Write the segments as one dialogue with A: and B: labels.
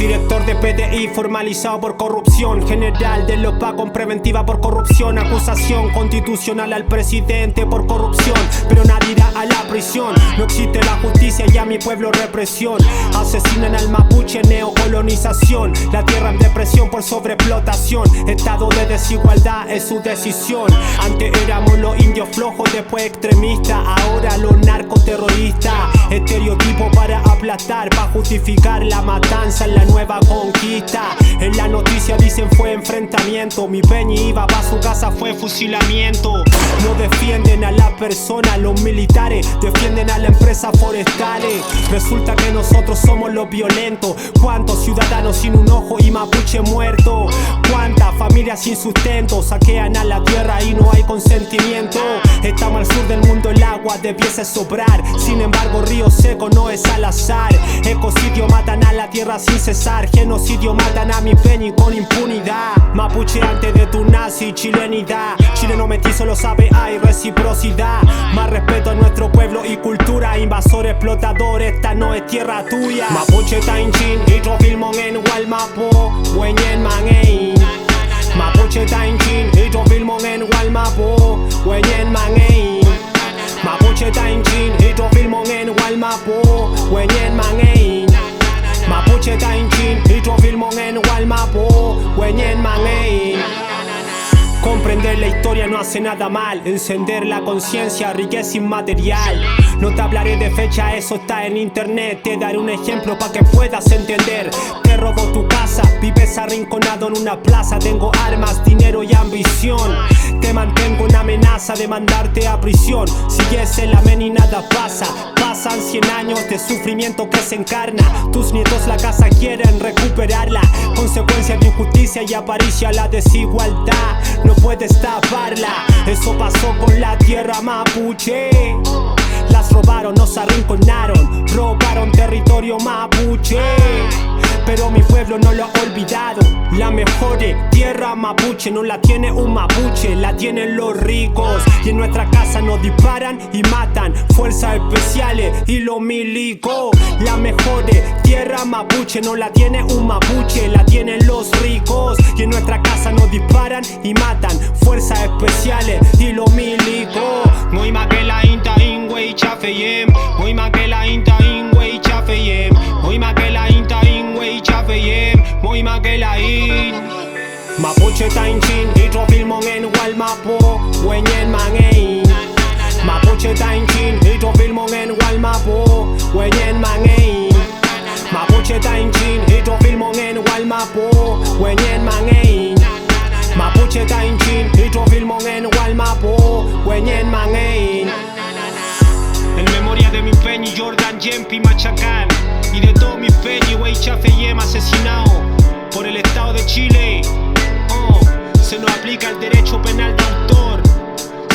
A: Director de PDI formalizado por corrupción. General de los pagos en preventiva por corrupción. Acusación constitucional al presidente por corrupción, pero nadie irá a la prisión. No existe la justicia y a mi pueblo represión. Asesinan al mapuche, neocolonización. La tierra en depresión por sobreexplotación. Estado de desigualdad es su decisión. Antes éramos los indios flojos, después extremistas, ahora los narcoterroristas. Estereotipo para aplastar, para justificar la matanza en la nueva conquista. En la noticia dicen fue enfrentamiento. Mi peña iba pa' su casa, fue fusilamiento. No defienden a la persona, los militares defienden a la empresa forestales. Resulta que nosotros somos los violentos. ¿Cuántos ciudadanos sin un ojo y mapuche muerto? ¿Cuántas familias sin sustento? Saquean a la tierra y no hay consentimiento. Estamos al sur del mundo, el agua debiese sobrar. Sin embargo, río seco no es al azar. Ecocidio matan a la tierra sin cesar. Genocidio matan a mi peña y con impunidad. Mapuche antes de tu nazi, chilenidad. Chileno mestizo lo sabe, hay reciprocidad. Más respeto a nuestro pueblo y cultura. Invasor, explotador, esta no es tierra tuya. Mapuche Tainchin, hidrofilmon en Gualmapo, Hueñen Manguein. Mapuche Tainchin, hidrofilmon en Gualmapo, Hueñen Manguein. Mapuche Tainchin, hidrofilmon en Gualmapo, Hueñen Manguein. Mapuche Tainchin, hidrofilmon en Gualmapo, Hueñen Manguein. Comprender la historia no hace nada mal. Encender la conciencia, riqueza inmaterial. No te hablaré de fecha, eso está en internet. Te daré un ejemplo para que puedas entender. Te robo tu casa, vives arrinconado en una plaza. Tengo armas, dinero y ambición. Te mantengo en amenaza de mandarte a prisión. Sigues el amén y nada pasa. Pasan 100 años de sufrimiento que se encarna. Tus nietos la casa quieren recuperarla. Consecuencia de injusticia y aparicia la desigualdad. No puedes taparla. Eso pasó con la tierra mapuche. Las robaron, nos arrinconaron. Robaron territorio mapuche. Pero mi pueblo no lo ha olvidado. La mejor tierra mapuche no la tiene un mapuche, la tienen los ricos. Y en nuestra casa nos disparan y matan fuerzas especiales y los milicos. La mejor tierra mapuche no la tiene un mapuche, la tienen los ricos. Y en nuestra casa nos disparan y matan fuerzas especiales y los milicos. Muy más que la inta ingüey chafeyem. Muy más que la inta ingüey chafeyem. Muy más que la inta ingüey chafeyem. Muy más que la in. Mapuche Tainchin, hidrofilmon en Gualmapo, Hueñen Manguein. Mapuche Tainchin, hidrofilmon en Gualmapo, Hueñen Manguein. Mapuche Tainchin, hidrofilmon en Gualmapo, Hueñen Manguein. Mapuche Tainchin, hidrofilmon en Gualmapo, Hueñen Manguein. En memoria de mi peña y Jordan Yempi Machacán. Y de todos mis peñas, wey Chafeyem asesinado por el Estado de Chile. Se nos aplica el derecho penal de autor.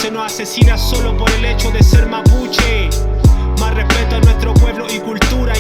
A: Se nos asesina solo por el hecho de ser mapuche. Más respeto a nuestro pueblo y cultura.